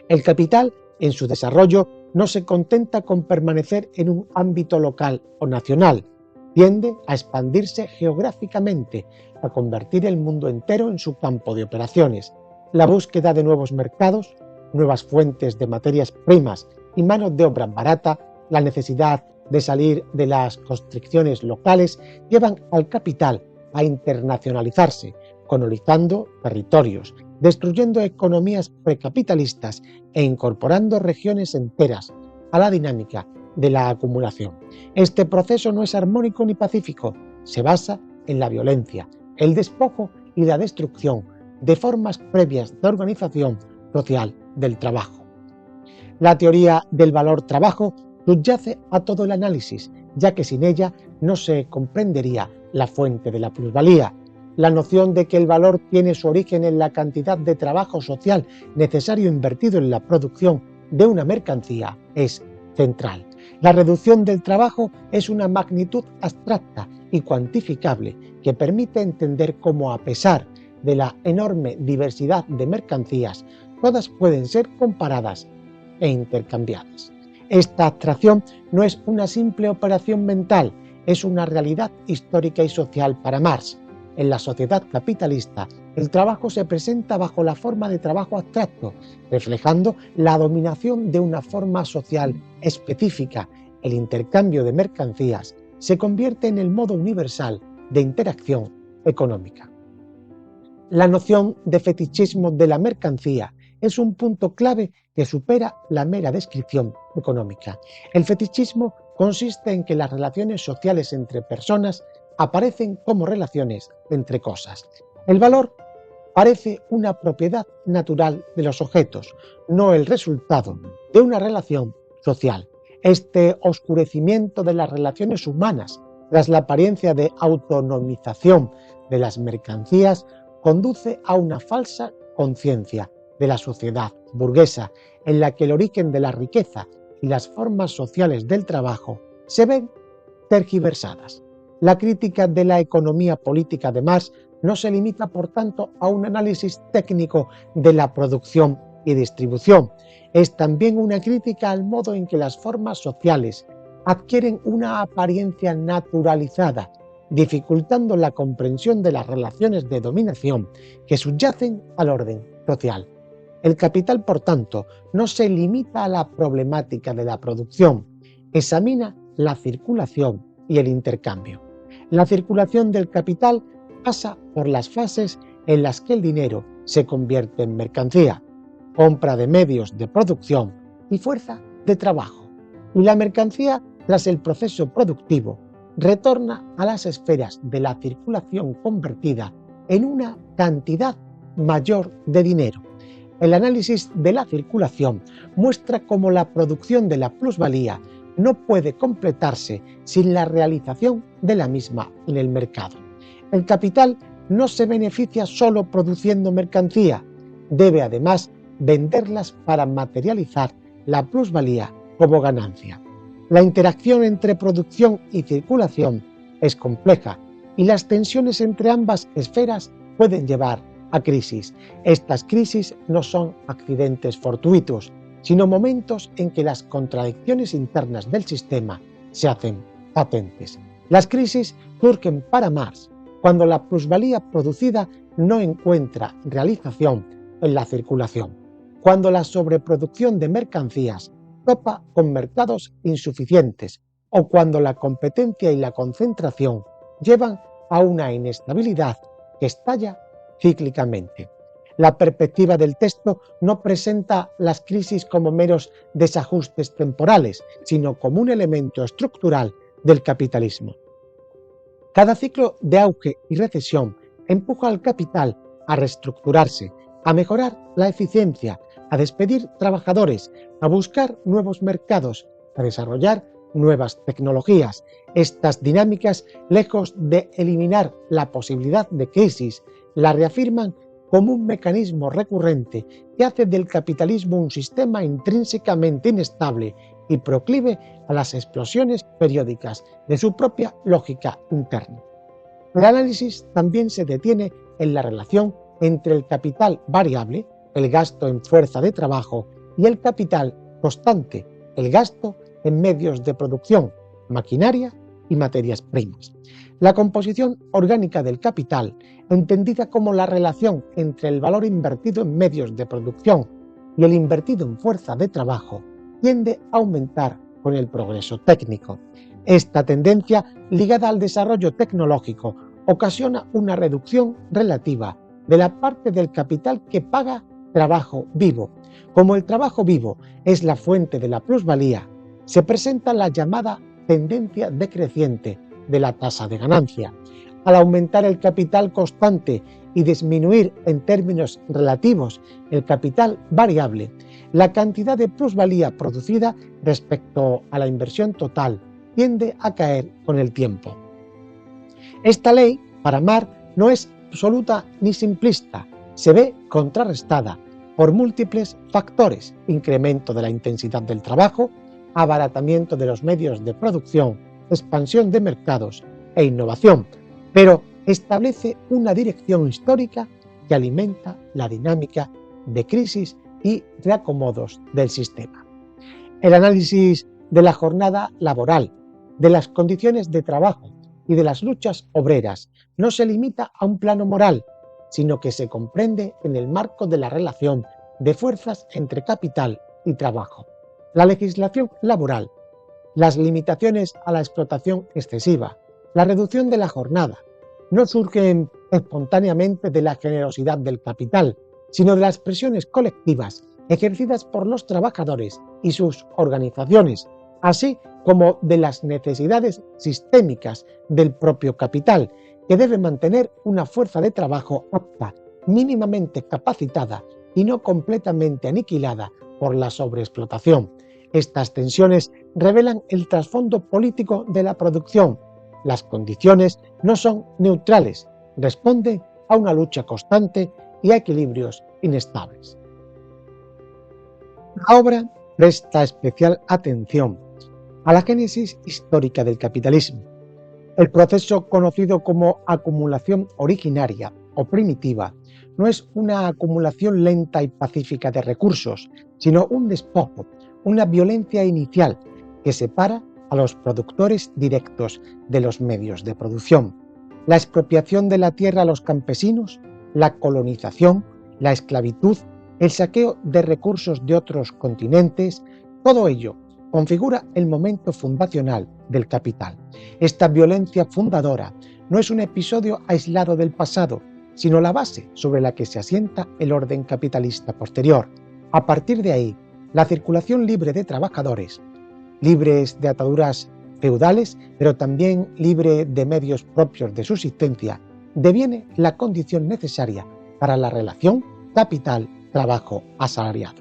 El capital, en su desarrollo, no se contenta con permanecer en un ámbito local o nacional, tiende a expandirse geográficamente, a convertir el mundo entero en su campo de operaciones. La búsqueda de nuevos mercados, nuevas fuentes de materias primas y mano de obra barata, la necesidad de salir de las constricciones locales, llevan al capital a internacionalizarse, colonizando territorios, destruyendo economías precapitalistas e incorporando regiones enteras a la dinámica de la acumulación. Este proceso no es armónico ni pacífico, se basa en la violencia, el despojo y la destrucción de formas previas de organización social del trabajo. La teoría del valor trabajo subyace a todo el análisis, ya que sin ella no se comprendería la fuente de la plusvalía. La noción de que el valor tiene su origen en la cantidad de trabajo social necesario invertido en la producción de una mercancía es central. La reducción del trabajo es una magnitud abstracta y cuantificable que permite entender cómo, a pesar de la enorme diversidad de mercancías, todas pueden ser comparadas e intercambiadas. Esta abstracción no es una simple operación mental, es una realidad histórica y social para Marx. En la sociedad capitalista, el trabajo se presenta bajo la forma de trabajo abstracto, reflejando la dominación de una forma social específica. El intercambio de mercancías se convierte en el modo universal de interacción económica. La noción de fetichismo de la mercancía es un punto clave que supera la mera descripción económica. El fetichismo consiste en que las relaciones sociales entre personas aparecen como relaciones entre cosas. El valor parece una propiedad natural de los objetos, no el resultado de una relación social. Este oscurecimiento de las relaciones humanas, tras la apariencia de autonomización de las mercancías, conduce a una falsa conciencia de la sociedad burguesa, en la que el origen de la riqueza y las formas sociales del trabajo se ven tergiversadas. La crítica de la economía política de Marx no se limita, por tanto, a un análisis técnico de la producción y distribución. Es también una crítica al modo en que las formas sociales adquieren una apariencia naturalizada, dificultando la comprensión de las relaciones de dominación que subyacen al orden social. El capital, por tanto, no se limita a la problemática de la producción, examina la circulación y el intercambio. La circulación del capital pasa por las fases en las que el dinero se convierte en mercancía, compra de medios de producción y fuerza de trabajo. Y la mercancía, tras el proceso productivo, retorna a las esferas de la circulación convertida en una cantidad mayor de dinero. El análisis de la circulación muestra cómo la producción de la plusvalía no puede completarse sin la realización de la misma en el mercado. El capital no se beneficia solo produciendo mercancía, debe además venderlas para materializar la plusvalía como ganancia. La interacción entre producción y circulación es compleja y las tensiones entre ambas esferas pueden llevar a crisis. Estas crisis no son accidentes fortuitos, sino momentos en que las contradicciones internas del sistema se hacen patentes. Las crisis surgen para Marx cuando la plusvalía producida no encuentra realización en la circulación, cuando la sobreproducción de mercancías topa con mercados insuficientes o cuando la competencia y la concentración llevan a una inestabilidad que estalla cíclicamente. La perspectiva del texto no presenta las crisis como meros desajustes temporales, sino como un elemento estructural del capitalismo. Cada ciclo de auge y recesión empuja al capital a reestructurarse, a mejorar la eficiencia, a despedir trabajadores, a buscar nuevos mercados, a desarrollar nuevas tecnologías. Estas dinámicas, lejos de eliminar la posibilidad de crisis, la reafirman como un mecanismo recurrente que hace del capitalismo un sistema intrínsecamente inestable y proclive a las explosiones periódicas de su propia lógica interna. El análisis también se detiene en la relación entre el capital variable, el gasto en fuerza de trabajo, y el capital constante, el gasto en medios de producción, maquinaria y materias primas. La composición orgánica del capital, entendida como la relación entre el valor invertido en medios de producción y el invertido en fuerza de trabajo, tiende a aumentar con el progreso técnico. Esta tendencia, ligada al desarrollo tecnológico, ocasiona una reducción relativa de la parte del capital que paga trabajo vivo. Como el trabajo vivo es la fuente de la plusvalía, se presenta la llamada tendencia decreciente de la tasa de ganancia. Al aumentar el capital constante y disminuir en términos relativos el capital variable, la cantidad de plusvalía producida respecto a la inversión total tiende a caer con el tiempo. Esta ley, para Marx, no es absoluta ni simplista, se ve contrarrestada por múltiples factores: incremento de la intensidad del trabajo, abaratamiento de los medios de producción, expansión de mercados e innovación, pero establece una dirección histórica que alimenta la dinámica de crisis y reacomodos del sistema. El análisis de la jornada laboral, de las condiciones de trabajo y de las luchas obreras no se limita a un plano moral, sino que se comprende en el marco de la relación de fuerzas entre capital y trabajo. La legislación laboral, las limitaciones a la explotación excesiva, la reducción de la jornada, no surgen espontáneamente de la generosidad del capital, sino de las presiones colectivas ejercidas por los trabajadores y sus organizaciones, así como de las necesidades sistémicas del propio capital, que debe mantener una fuerza de trabajo apta, mínimamente capacitada y no completamente aniquilada por la sobreexplotación. Estas tensiones revelan el trasfondo político de la producción. Las condiciones no son neutrales, responden a una lucha constante y a equilibrios inestables. La obra presta especial atención a la génesis histórica del capitalismo. El proceso conocido como acumulación originaria o primitiva no es una acumulación lenta y pacífica de recursos, sino un despojo, una violencia inicial que separa a los productores directos de los medios de producción. La expropiación de la tierra a los campesinos, la colonización, la esclavitud, el saqueo de recursos de otros continentes, todo ello configura el momento fundacional del capital. Esta violencia fundadora no es un episodio aislado del pasado, sino la base sobre la que se asienta el orden capitalista posterior. A partir de ahí, la circulación libre de trabajadores, libres de ataduras feudales, pero también libre de medios propios de subsistencia, deviene la condición necesaria para la relación capital-trabajo-asalariado.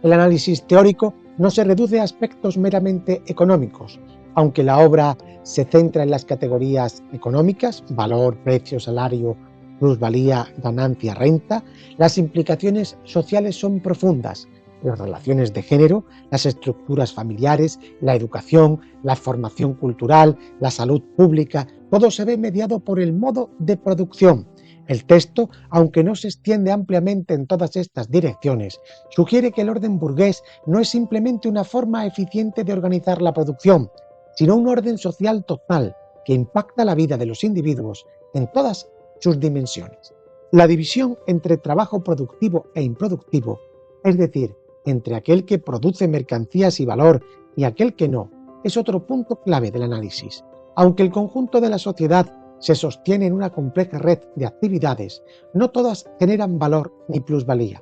El análisis teórico no se reduce a aspectos meramente económicos. Aunque la obra se centra en las categorías económicas, valor, precio, salario, plusvalía, ganancia, renta, las implicaciones sociales son profundas. Las relaciones de género, las estructuras familiares, la educación, la formación cultural, la salud pública, todo se ve mediado por el modo de producción. El texto, aunque no se extiende ampliamente en todas estas direcciones, sugiere que el orden burgués no es simplemente una forma eficiente de organizar la producción, sino un orden social total que impacta la vida de los individuos en todas sus dimensiones. La división entre trabajo productivo e improductivo, es decir, entre aquel que produce mercancías y valor y aquel que no, es otro punto clave del análisis. Aunque el conjunto de la sociedad se sostiene en una compleja red de actividades, no todas generan valor ni plusvalía.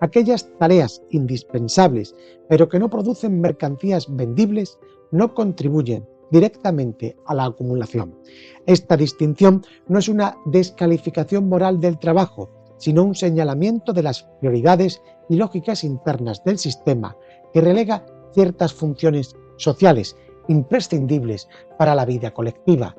Aquellas tareas indispensables, pero que no producen mercancías vendibles, no contribuyen directamente a la acumulación. Esta distinción no es una descalificación moral del trabajo, sino un señalamiento de las prioridades y lógicas internas del sistema que relega ciertas funciones sociales imprescindibles para la vida colectiva.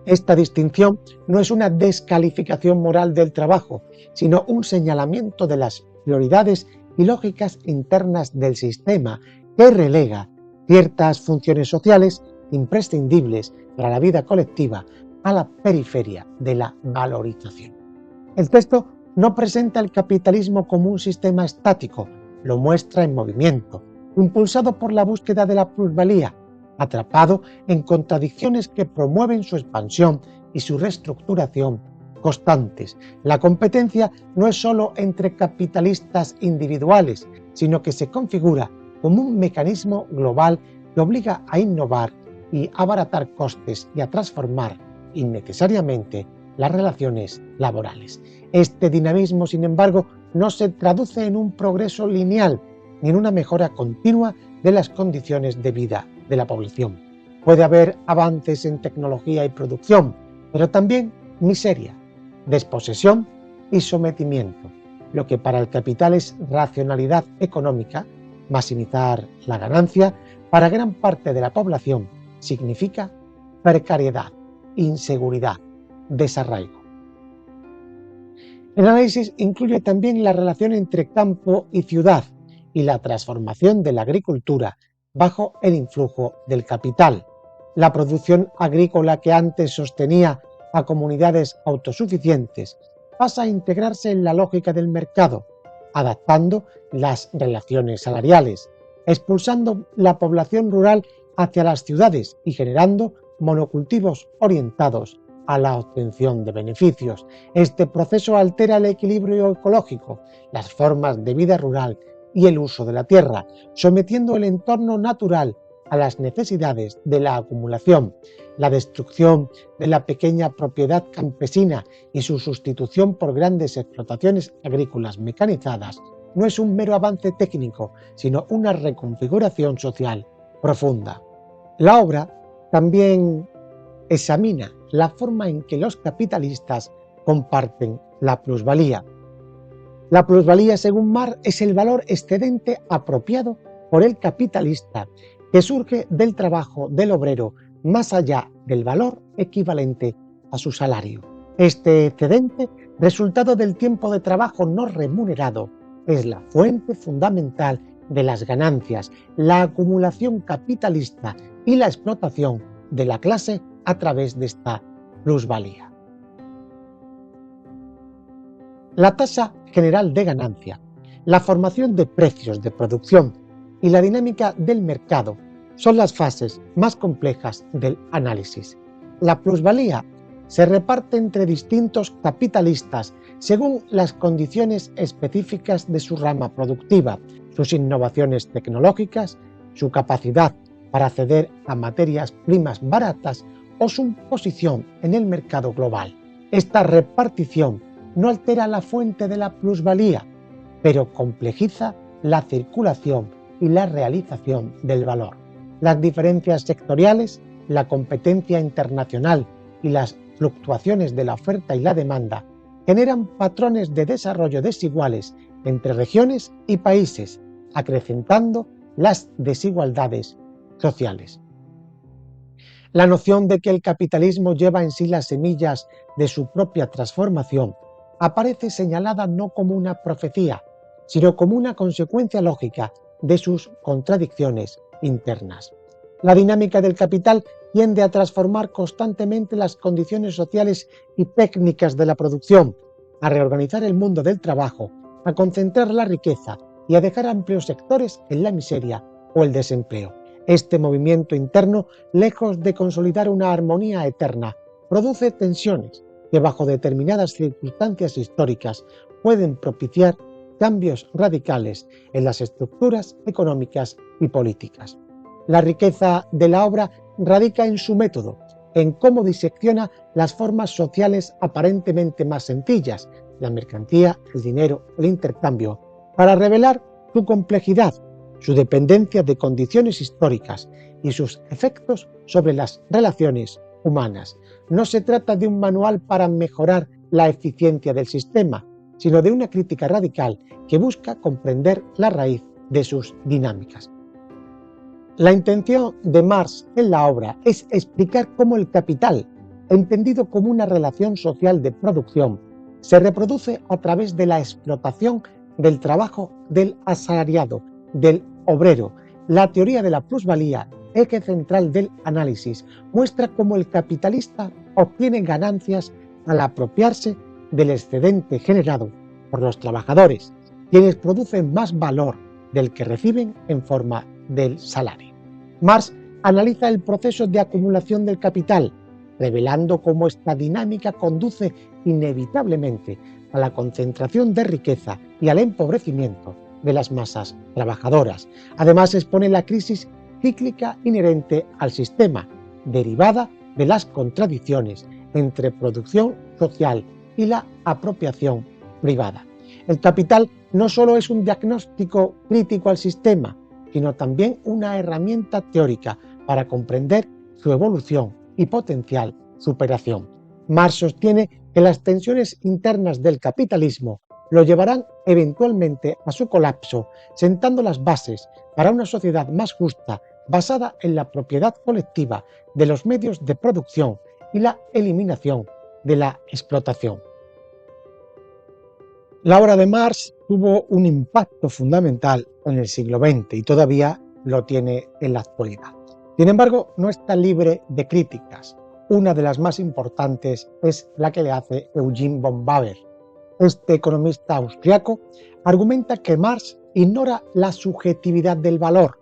Esta distinción no es una descalificación moral del trabajo, sino un señalamiento de las prioridades y lógicas internas del sistema que relega ciertas funciones sociales imprescindibles para la vida colectiva a la periferia de la valorización. El texto no presenta el capitalismo como un sistema estático, lo muestra en movimiento, impulsado por la búsqueda de la plusvalía, atrapado en contradicciones que promueven su expansión y su reestructuración constantes. La competencia no es solo entre capitalistas individuales, sino que se configura como un mecanismo global que obliga a innovar y abaratar costes y a transformar innecesariamente las relaciones laborales. Este dinamismo, sin embargo, no se traduce en un progreso lineal ni en una mejora continua de las condiciones de vida de la población. Puede haber avances en tecnología y producción, pero también miseria, desposesión y sometimiento. Lo que para el capital es racionalidad económica, maximizar la ganancia, para gran parte de la población significa precariedad, inseguridad, desarraigo. El análisis incluye también la relación entre campo y ciudad y la transformación de la agricultura bajo el influjo del capital. La producción agrícola que antes sostenía a comunidades autosuficientes pasa a integrarse en la lógica del mercado, adaptando las relaciones salariales, expulsando la población rural hacia las ciudades y generando monocultivos orientados a la obtención de beneficios. Este proceso altera el equilibrio ecológico, las formas de vida rural y el uso de la tierra, sometiendo el entorno natural a las necesidades de la acumulación. La destrucción de la pequeña propiedad campesina y su sustitución por grandes explotaciones agrícolas mecanizadas no es un mero avance técnico, sino una reconfiguración social profunda. La obra también examina la forma en que los capitalistas comparten la plusvalía. La plusvalía, según Marx, es el valor excedente apropiado por el capitalista que surge del trabajo del obrero más allá del valor equivalente a su salario. Este excedente, resultado del tiempo de trabajo no remunerado, es la fuente fundamental de las ganancias, la acumulación capitalista y la explotación de la clase a través de esta plusvalía. La tasa general de ganancia, la formación de precios de producción y la dinámica del mercado son las fases más complejas del análisis. La plusvalía se reparte entre distintos capitalistas según las condiciones específicas de su rama productiva, sus innovaciones tecnológicas, su capacidad para acceder a materias primas baratas o su posición en el mercado global. Esta repartición no altera la fuente de la plusvalía, pero complejiza la circulación y la realización del valor. Las diferencias sectoriales, la competencia internacional y las fluctuaciones de la oferta y la demanda generan patrones de desarrollo desiguales entre regiones y países, acrecentando las desigualdades sociales. La noción de que el capitalismo lleva en sí las semillas de su propia transformación aparece señalada no como una profecía, sino como una consecuencia lógica de sus contradicciones internas. La dinámica del capital tiende a transformar constantemente las condiciones sociales y técnicas de la producción, a reorganizar el mundo del trabajo, a concentrar la riqueza y a dejar amplios sectores en la miseria o el desempleo. Este movimiento interno, lejos de consolidar una armonía eterna, produce tensiones que bajo determinadas circunstancias históricas pueden propiciar cambios radicales en las estructuras económicas y políticas. La riqueza de la obra radica en su método, en cómo disecciona las formas sociales aparentemente más sencillas, la mercancía, el dinero, el intercambio, para revelar su complejidad, su dependencia de condiciones históricas y sus efectos sobre las relaciones humanas. No se trata de un manual para mejorar la eficiencia del sistema, sino de una crítica radical que busca comprender la raíz de sus dinámicas. La intención de Marx en la obra es explicar cómo el capital, entendido como una relación social de producción, se reproduce a través de la explotación del trabajo del asalariado, del obrero. La teoría de la plusvalía, eje central del análisis, muestra cómo el capitalista obtiene ganancias al apropiarse del excedente generado por los trabajadores, quienes producen más valor del que reciben en forma del salario. Marx analiza el proceso de acumulación del capital, revelando cómo esta dinámica conduce inevitablemente a la concentración de riqueza y al empobrecimiento de las masas trabajadoras. Además, expone la crisis cíclica inherente al sistema, derivada de las contradicciones entre producción social y la apropiación privada. El capital no solo es un diagnóstico crítico al sistema, sino también una herramienta teórica para comprender su evolución y potencial superación. Marx sostiene que las tensiones internas del capitalismo lo llevarán eventualmente a su colapso, sentando las bases para una sociedad más justa basada en la propiedad colectiva de los medios de producción y la eliminación de la explotación. La obra de Marx tuvo un impacto fundamental en el siglo XX y todavía lo tiene en la actualidad. Sin embargo, no está libre de críticas. Una de las más importantes es la que le hace Eugen von Baber. Este economista austriaco argumenta que Marx ignora la subjetividad del valor,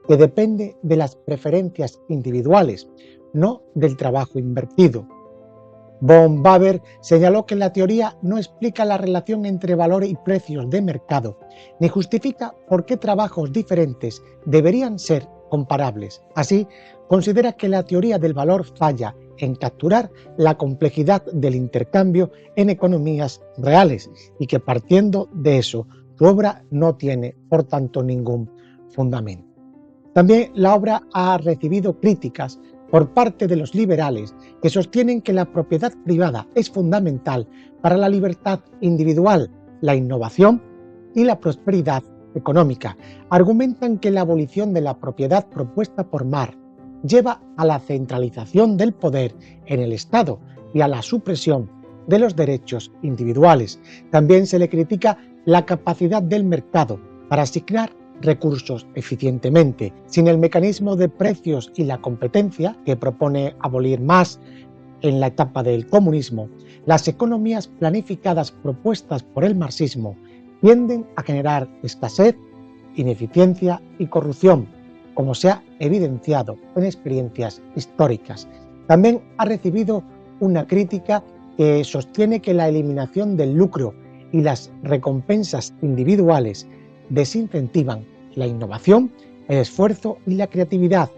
que depende de las preferencias individuales, no del trabajo invertido. Von Baber señaló que la teoría no explica la relación entre valor y precios de mercado, ni justifica por qué trabajos diferentes deberían ser comparables. Así, considera que la teoría del valor falla en capturar la complejidad del intercambio en economías reales y que partiendo de eso, su obra no tiene, por tanto, ningún fundamento. También la obra ha recibido críticas por parte de los liberales que sostienen que la propiedad privada es fundamental para la libertad individual, la innovación y la prosperidad económica. Argumentan que la abolición de la propiedad propuesta por Marx lleva a la centralización del poder en el Estado y a la supresión de los derechos individuales. También se le critica la capacidad del mercado para asignar recursos eficientemente. Sin el mecanismo de precios y la competencia que propone abolir Marx en la etapa del comunismo, las economías planificadas propuestas por el marxismo tienden a generar escasez, ineficiencia y corrupción, como se ha evidenciado en experiencias históricas. También ha recibido una crítica que sostiene que la eliminación del lucro y las recompensas individuales desincentivan la innovación, el esfuerzo y la creatividad,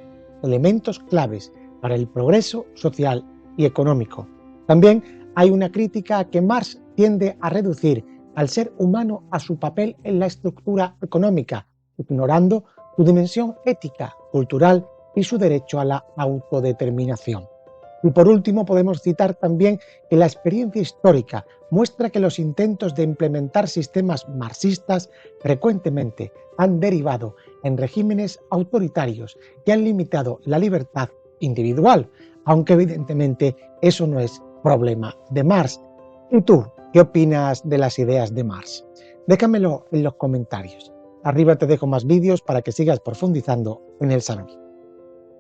elementos claves para el progreso social y económico. También hay una crítica a que Marx tiende a reducir al ser humano a su papel en la estructura económica, ignorando su dimensión ética, cultural y su derecho a la autodeterminación. Y por último podemos citar también que la experiencia histórica muestra que los intentos de implementar sistemas marxistas frecuentemente han derivado en regímenes autoritarios que han limitado la libertad individual, aunque evidentemente eso no es problema de Marx. ¿Y tú, qué opinas de las ideas de Marx? Déjamelo en los comentarios. Arriba te dejo más vídeos para que sigas profundizando en el saber.